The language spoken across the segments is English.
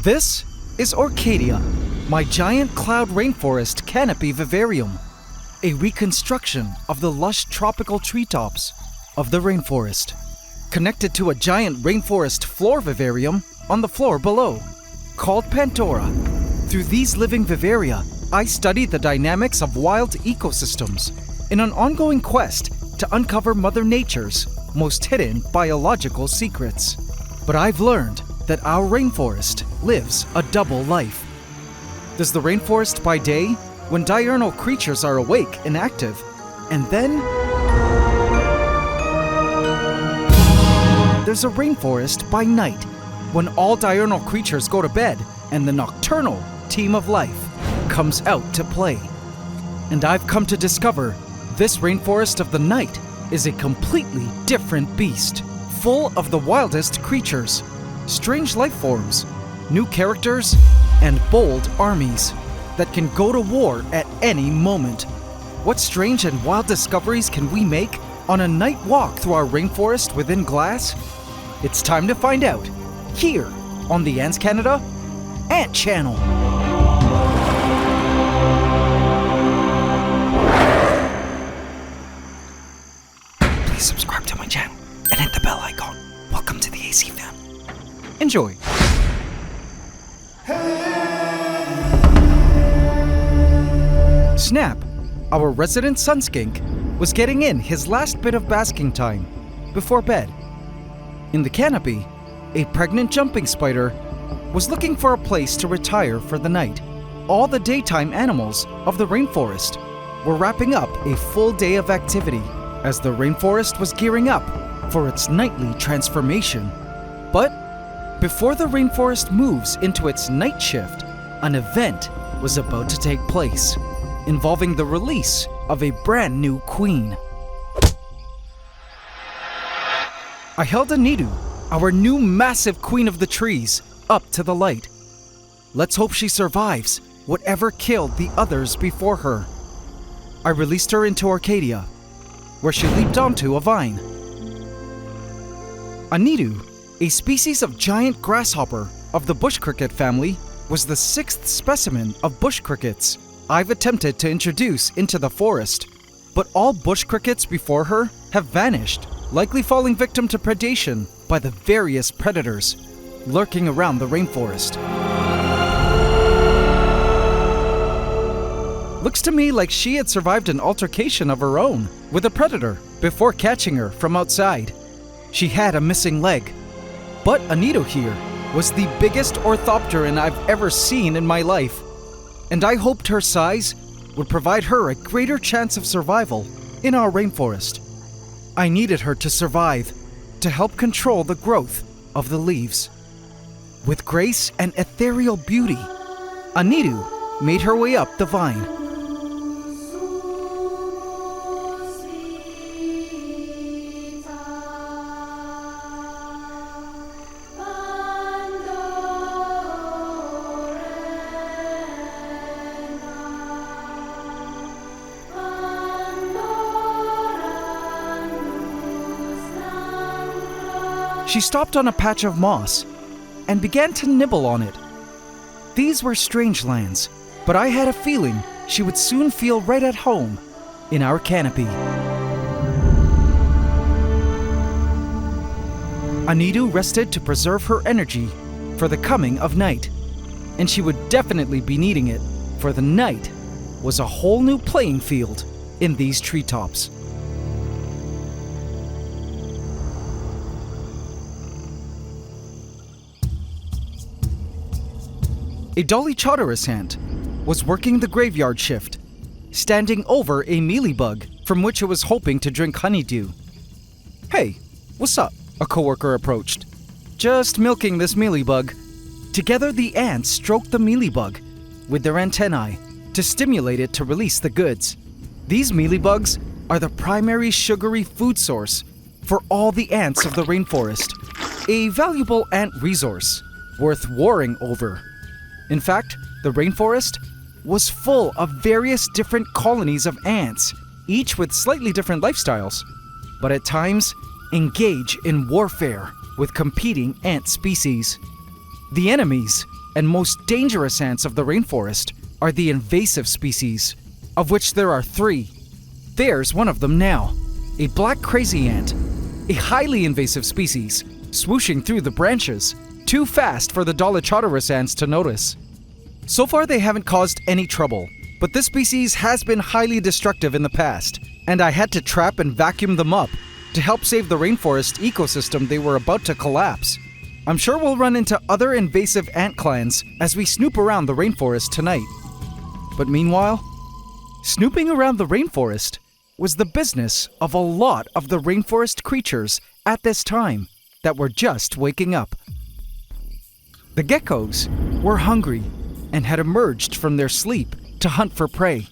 This is Orchadia, my giant cloud rainforest Canopy Vivarium, a reconstruction of the lush tropical treetops of the rainforest, connected to a giant rainforest floor vivarium on the floor below, called Pantdora. Through these living vivaria, I study the dynamics of wild ecosystems in an ongoing quest to uncover Mother Nature's most hidden biological secrets. But I've learned that our rainforest lives a double life. There's the rainforest by day, when diurnal creatures are awake and active, and then there's a rainforest by night, when all diurnal creatures go to bed and the nocturnal team of life comes out to play. And I've come to discover this rainforest of the night is a completely different beast, full of the wildest creatures, strange life forms, new characters, and bold armies that can go to war at any moment. What strange and wild discoveries can we make on a night walk through our rainforest within glass? It's time to find out, here on the AntsCanada Ant Channel. Please subscribe to my channel and hit the bell icon. Welcome to the AC fam. Enjoy. Snap, our resident sun skink, was getting in his last bit of basking time before bed. In the canopy, a pregnant jumping spider was looking for a place to retire for the night. All the daytime animals of the rainforest were wrapping up a full day of activity as the rainforest was gearing up for its nightly transformation. But before the rainforest moves into its night shift, an event was about to take place, involving the release of a brand new queen. I held Anidu, our new massive queen of the trees, up to the light. Let's hope she survives whatever killed the others before her. I released her into Orchadia, where she leaped onto a vine. Anidu, a species of giant grasshopper of the bush cricket family, was the 6th specimen of bush crickets I've attempted to introduce into the forest. But all bush crickets before her have vanished, likely falling victim to predation by the various predators lurking around the rainforest. Looks to me like she had survived an altercation of her own with a predator before catching her from outside. She had a missing leg. But Anidu here was the biggest orthopteran I've ever seen in my life, and I hoped her size would provide her a greater chance of survival in our rainforest. I needed her to survive, to help control the growth of the leaves. With grace and ethereal beauty, Anidu made her way up the vine. She stopped on a patch of moss and began to nibble on it. These were strange lands, but I had a feeling she would soon feel right at home in our canopy. Anidu rested to preserve her energy for the coming of night, and she would definitely be needing it, for the night was a whole new playing field in these treetops. A Dolly Chotterus ant was working the graveyard shift, standing over a mealybug from which it was hoping to drink honeydew. "Hey, what's up?" a coworker approached. "Just milking this mealybug." Together the ants stroked the mealybug with their antennae to stimulate it to release the goods. These mealybugs are the primary sugary food source for all the ants of the rainforest, a valuable ant resource worth warring over. In fact, the rainforest was full of various different colonies of ants, each with slightly different lifestyles, but at times engage in warfare with competing ant species. The enemies and most dangerous ants of the rainforest are the invasive species, of which there are 3. There's one of them now, a black crazy ant, a highly invasive species, swooshing through the branches, too fast for the Dolichoderus ants to notice. So far they haven't caused any trouble, but this species has been highly destructive in the past, and I had to trap and vacuum them up to help save the rainforest ecosystem they were about to collapse. I'm sure we'll run into other invasive ant clans as we snoop around the rainforest tonight. But meanwhile, snooping around the rainforest was the business of a lot of the rainforest creatures at this time that were just waking up. The geckos were hungry and had emerged from their sleep to hunt for prey.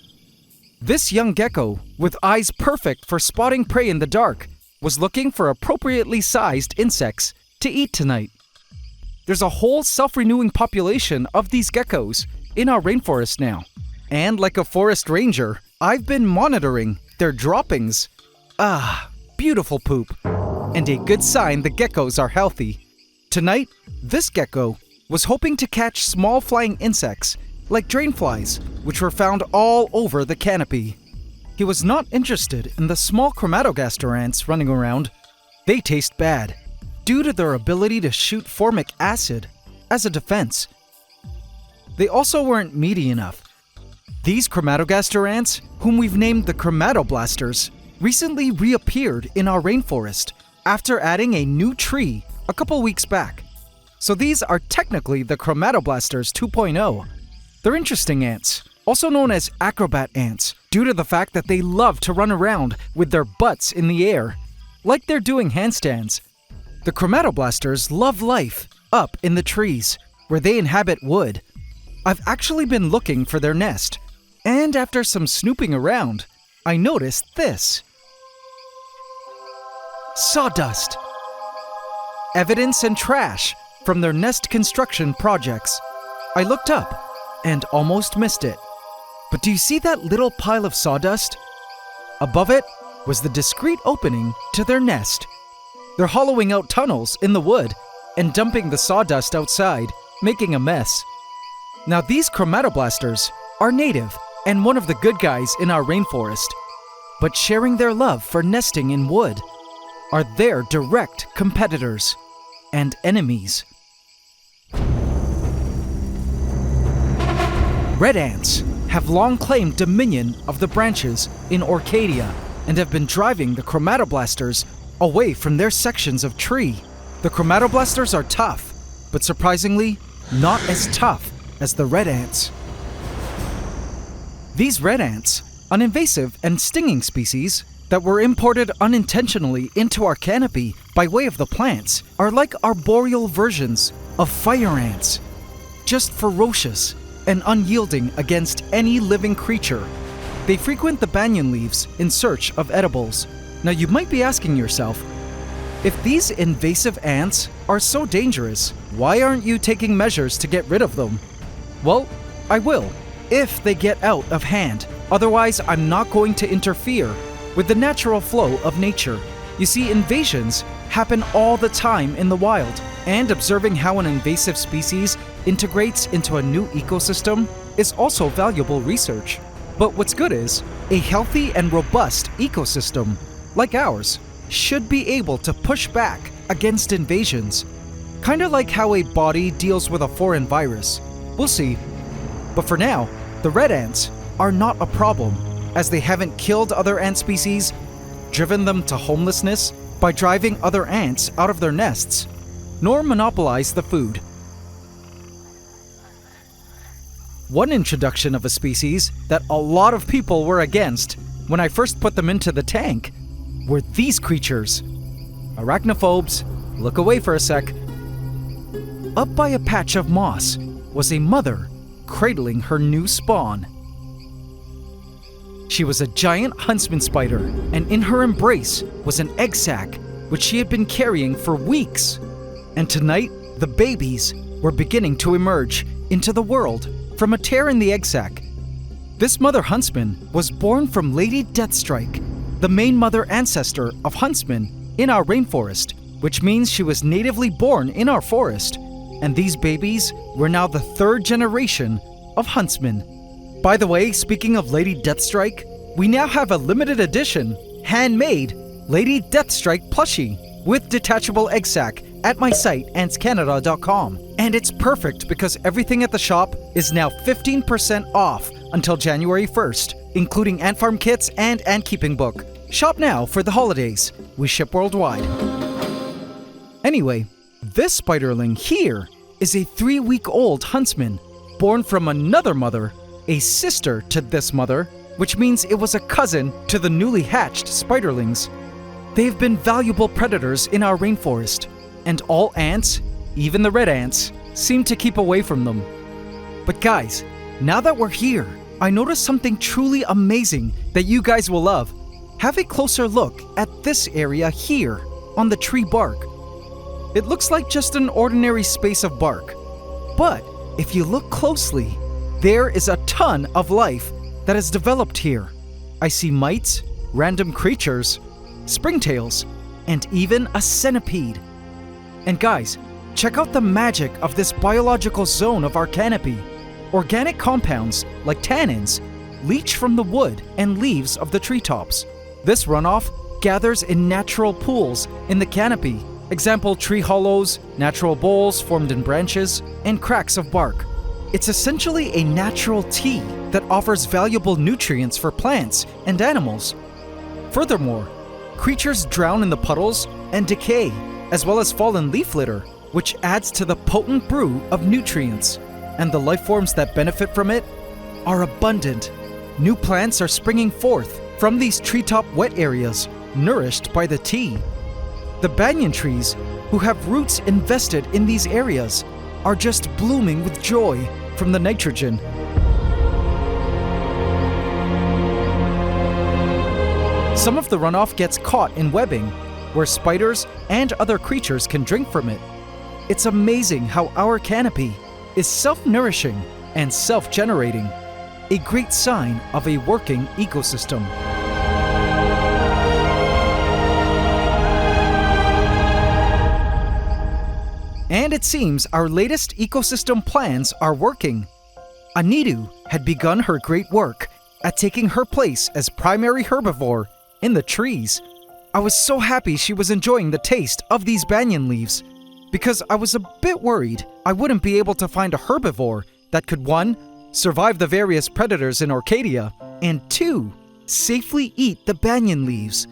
This young gecko, with eyes perfect for spotting prey in the dark, was looking for appropriately sized insects to eat tonight. There's a whole self-renewing population of these geckos in our rainforest now. And like a forest ranger, I've been monitoring their droppings. Beautiful poop. And a good sign the geckos are healthy. Tonight, this gecko was hoping to catch small flying insects like drainflies, which were found all over the canopy. He was not interested in the small chromatogaster ants running around. They taste bad, due to their ability to shoot formic acid as a defense. They also weren't meaty enough. These chromatogaster ants, whom we've named the chromatoblasters, recently reappeared in our rainforest after adding a new tree a couple weeks back. So these are technically the chromatoblasters 2.0. They're interesting ants, also known as acrobat ants, due to the fact that they love to run around with their butts in the air, like they're doing handstands. The chromatoblasters love life up in the trees, where they inhabit wood. I've actually been looking for their nest, and after some snooping around, I noticed this. Sawdust. Evidence and trash from their nest construction projects. I looked up and almost missed it. But do you see that little pile of sawdust? Above it was the discreet opening to their nest. They're hollowing out tunnels in the wood and dumping the sawdust outside, making a mess. Now these chromatoblasters are native and one of the good guys in our rainforest, but sharing their love for nesting in wood are their direct competitors and enemies. Red ants have long claimed dominion of the branches in Orchadia and have been driving the chromatoblasters away from their sections of tree. The chromatoblasters are tough, but surprisingly, not as tough as the red ants. These red ants, an invasive and stinging species that were imported unintentionally into our canopy by way of the plants, are like arboreal versions of fire ants, just ferocious and unyielding against any living creature. They frequent the banyan leaves in search of edibles. Now you might be asking yourself, if these invasive ants are so dangerous, why aren't you taking measures to get rid of them? Well, I will, if they get out of hand. Otherwise, I'm not going to interfere with the natural flow of nature. You see, invasions happen all the time in the wild, and observing how an invasive species integrates into a new ecosystem is also valuable research. But what's good is, a healthy and robust ecosystem, like ours, should be able to push back against invasions. Kinda like how a body deals with a foreign virus. We'll see. But for now, the red ants are not a problem, as they haven't killed other ant species, driven them to homelessness by driving other ants out of their nests, nor monopolized the food. One introduction of a species that a lot of people were against when I first put them into the tank were these creatures. Arachnophobes, look away for a sec. Up by a patch of moss was a mother cradling her new spawn. She was a giant huntsman spider, and in her embrace was an egg sac which she had been carrying for weeks. And tonight, the babies were beginning to emerge into the world from a tear in the egg sac. This mother huntsman was born from Lady Deathstrike, the main mother ancestor of Huntsman in our rainforest, which means she was natively born in our forest. and these babies were now the third generation of Huntsman. By the way, speaking of Lady Deathstrike, we now have a limited edition, handmade Lady Deathstrike plushie with detachable egg sac at my site, AntsCanada.com. And it's perfect because everything at the shop is now 15% off until January 1st, including ant farm kits and ant keeping book. Shop now for the holidays. We ship worldwide. Anyway, this spiderling here is a 3-week-old Huntsman, born from another mother, a sister to this mother, which means it was a cousin to the newly hatched spiderlings. They've been valuable predators in our rainforest, and all ants, even the red ants, seem to keep away from them. But guys, now that we're here, I noticed something truly amazing that you guys will love. Have a closer look at this area here on the tree bark. It looks like just an ordinary space of bark, but if you look closely, there is a ton of life that has developed here. I see mites, random creatures, springtails, and even a centipede. And guys, check out the magic of this biological zone of our canopy. Organic compounds, like tannins, leach from the wood and leaves of the treetops. This runoff gathers in natural pools in the canopy. Example, tree hollows, natural bowls formed in branches, and cracks of bark. It's essentially a natural tea that offers valuable nutrients for plants and animals. Furthermore, creatures drown in the puddles and decay, as well as fallen leaf litter, which adds to the potent brew of nutrients. And the life forms that benefit from it are abundant. New plants are springing forth from these treetop wet areas, nourished by the tea. The banyan trees, who have roots invested in these areas, are just blooming with joy from the nitrogen. Some of the runoff gets caught in webbing, where spiders and other creatures can drink from it. It's amazing how our canopy is self-nourishing and self-generating, a great sign of a working ecosystem. And it seems our latest ecosystem plans are working. Anidu had begun her great work at taking her place as primary herbivore in the trees. I was so happy she was enjoying the taste of these banyan leaves, because I was a bit worried I wouldn't be able to find a herbivore that could 1. Survive the various predators in Orchadia, and 2. Safely eat the banyan leaves.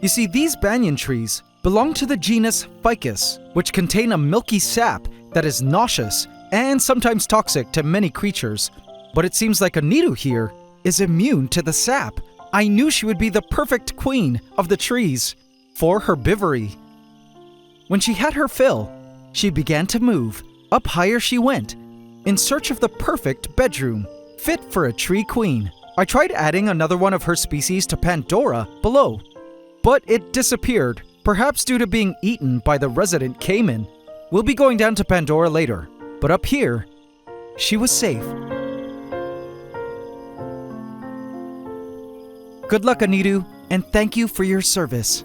You see, these banyan trees belong to the genus Ficus, which contain a milky sap that is nauseous and sometimes toxic to many creatures. But it seems like Anidu here is immune to the sap. I knew she would be the perfect queen of the trees for herbivory. When she had her fill, she began to move. Up higher she went, in search of the perfect bedroom, fit for a tree queen. I tried adding another one of her species to Pandora below, but it disappeared, perhaps due to being eaten by the resident caiman. We'll be going down to Pandora later, but up here, she was safe. Good luck, Anidu, and thank you for your service.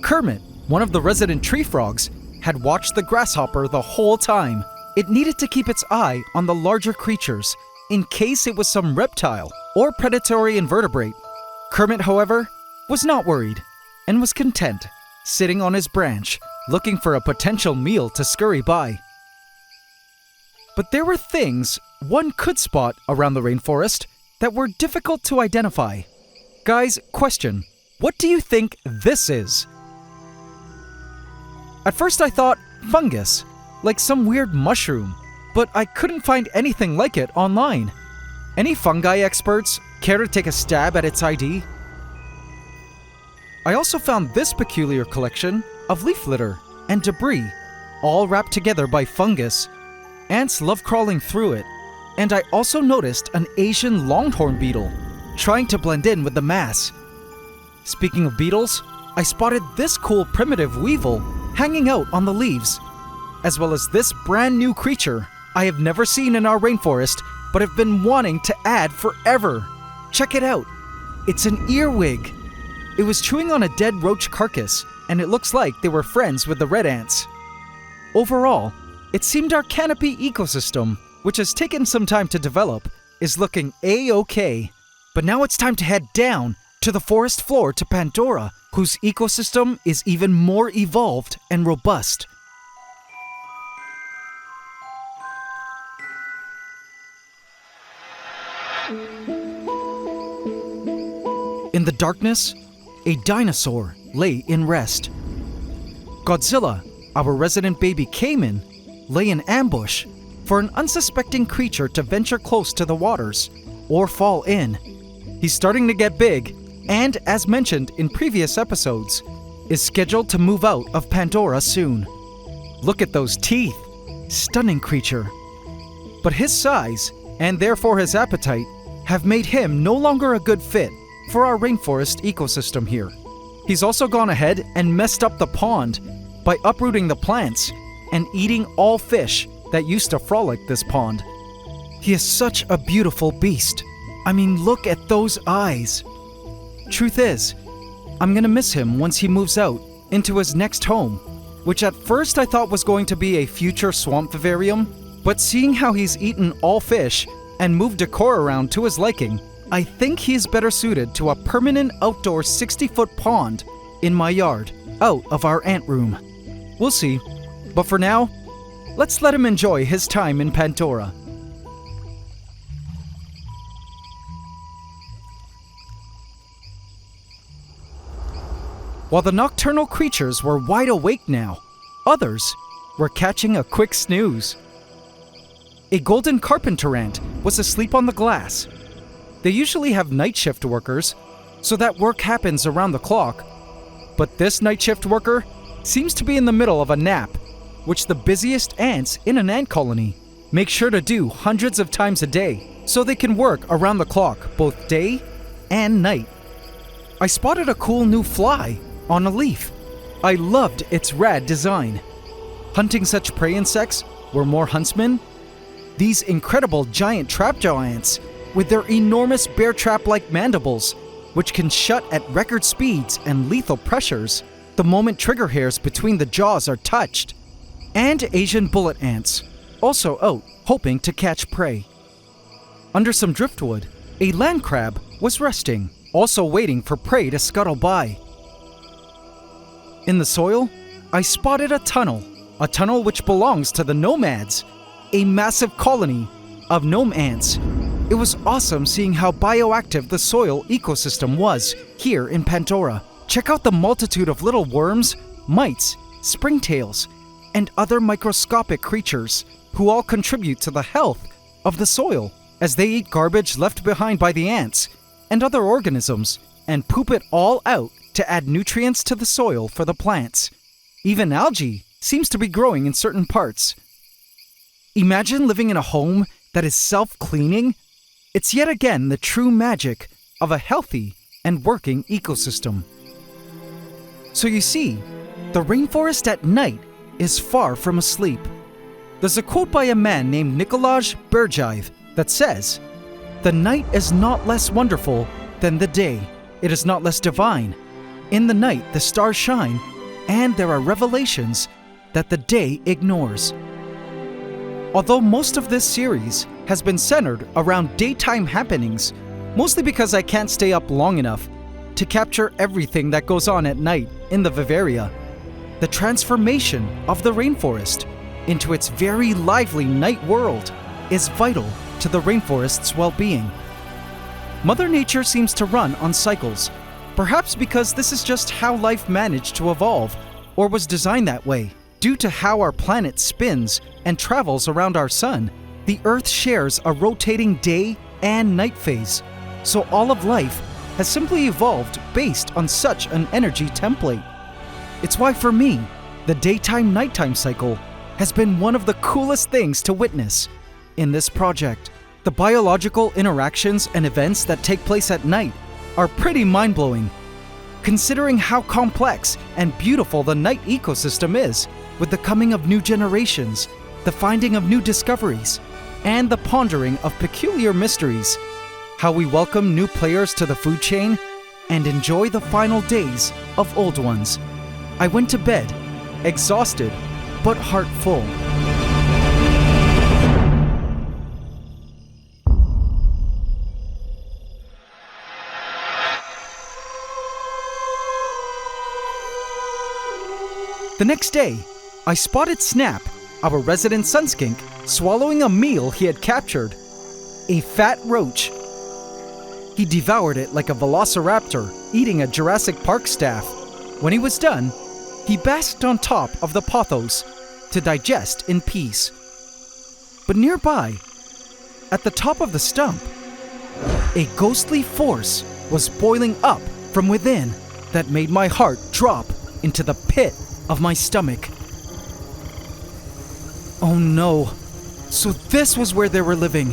Kermit, one of the resident tree frogs, had watched the grasshopper the whole time. It needed to keep its eye on the larger creatures in case it was some reptile or predatory invertebrate. Kermit, however, was not worried and was content, sitting on his branch, looking for a potential meal to scurry by. But there were things one could spot around the rainforest that were difficult to identify. Guys, question, what do you think this is? At first I thought fungus, like some weird mushroom, but I couldn't find anything like it online. Any fungi experts care to take a stab at its ID? I also found this peculiar collection of leaf litter and debris, all wrapped together by fungus. Ants love crawling through it, and I also noticed an Asian longhorn beetle trying to blend in with the mass. Speaking of beetles, I spotted this cool primitive weevil hanging out on the leaves, as well as this brand new creature I have never seen in our rainforest but have been wanting to add forever. Check it out. It's an earwig. It was chewing on a dead roach carcass and it looks like they were friends with the red ants. Overall, it seemed our Canopy ecosystem, which has taken some time to develop, is looking A-okay. But now it's time to head down to the forest floor to Pandora, whose ecosystem is even more evolved and robust. In the darkness, a dinosaur lay in rest. Godzilla, our resident baby caiman, lay in ambush for an unsuspecting creature to venture close to the waters or fall in. He's starting to get big, and as mentioned in previous episodes, is scheduled to move out of Pandora soon. Look at those teeth! Stunning creature. But his size, and therefore his appetite, have made him no longer a good fit for our rainforest ecosystem here. He's also gone ahead and messed up the pond by uprooting the plants and eating all fish that used to frolic this pond. He is such a beautiful beast. I mean, look at those eyes. Truth is, I'm gonna miss him once he moves out into his next home, which at first I thought was going to be a future swamp vivarium, but seeing how he's eaten all fish and moved decor around to his liking, I think he's better suited to a permanent outdoor 60-foot pond in my yard, out of our ant room. We'll see, but for now, let's let him enjoy his time in Pandora. While the nocturnal creatures were wide awake now, others were catching a quick snooze. A golden carpenter ant was asleep on the glass. They usually have night shift workers, so that work happens around the clock. But this night shift worker seems to be in the middle of a nap, which the busiest ants in an ant colony make sure to do hundreds of times a day, so they can work around the clock both day and night. I spotted a cool new fly on a leaf. I loved its rad design. Hunting such prey insects were more Huntsman. These incredible giant trapjaw ants with their enormous bear trap-like mandibles, which can shut at record speeds and lethal pressures the moment trigger hairs between the jaws are touched. And Asian bullet ants, also out hoping to catch prey. Under some driftwood, a land crab was resting, also waiting for prey to scuttle by. In the soil, I spotted a tunnel which belongs to the nomads, a massive colony of gnome ants. It was awesome seeing how bioactive the soil ecosystem was here in Pandora. Check out the multitude of little worms, mites, springtails, and other microscopic creatures who all contribute to the health of the soil as they eat garbage left behind by the ants and other organisms and poop it all out to add nutrients to the soil for the plants. Even algae seems to be growing in certain parts. Imagine living in a home that is self-cleaning. It's yet again the true magic of a healthy and working ecosystem. So you see, the rainforest at night is far from asleep. There's a quote by a man named Nikolaj Bergiev that says, "The night is not less wonderful than the day. It is not less divine. In the night the stars shine, and there are revelations that the day ignores." Although most of this series has been centered around daytime happenings, mostly because I can't stay up long enough to capture everything that goes on at night in the Vivaria, the transformation of the rainforest into its very lively night world is vital to the rainforest's well-being. Mother Nature seems to run on cycles, perhaps because this is just how life managed to evolve, or was designed that way. Due to how our planet spins and travels around our sun, the Earth shares a rotating day and night phase, so all of life has simply evolved based on such an energy template. It's why for me, the daytime-nighttime cycle has been one of the coolest things to witness in this project. The biological interactions and events that take place at night are pretty mind-blowing, considering how complex and beautiful the night ecosystem is, with the coming of new generations, the finding of new discoveries, and the pondering of peculiar mysteries, how we welcome new players to the food chain and enjoy the final days of old ones. I went to bed, exhausted, but heart full. The next day, I spotted Snap, our resident sunskink, swallowing a meal he had captured, a fat roach. He devoured it like a velociraptor eating a Jurassic Park staff. When he was done, he basked on top of the pothos to digest in peace. But nearby, at the top of the stump, a ghostly force was boiling up from within that made my heart drop into the pit of my stomach. Oh no, so this was where they were living.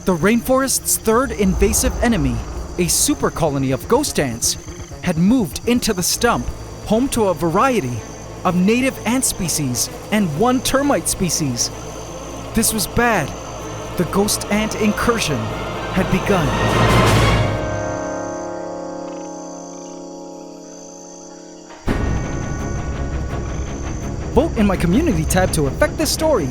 The rainforest's third invasive enemy, a super colony of ghost ants, had moved into the stump, home to a variety of native ant species and one termite species. This was bad. The ghost ant incursion had begun. Vote in my community tab to affect this story.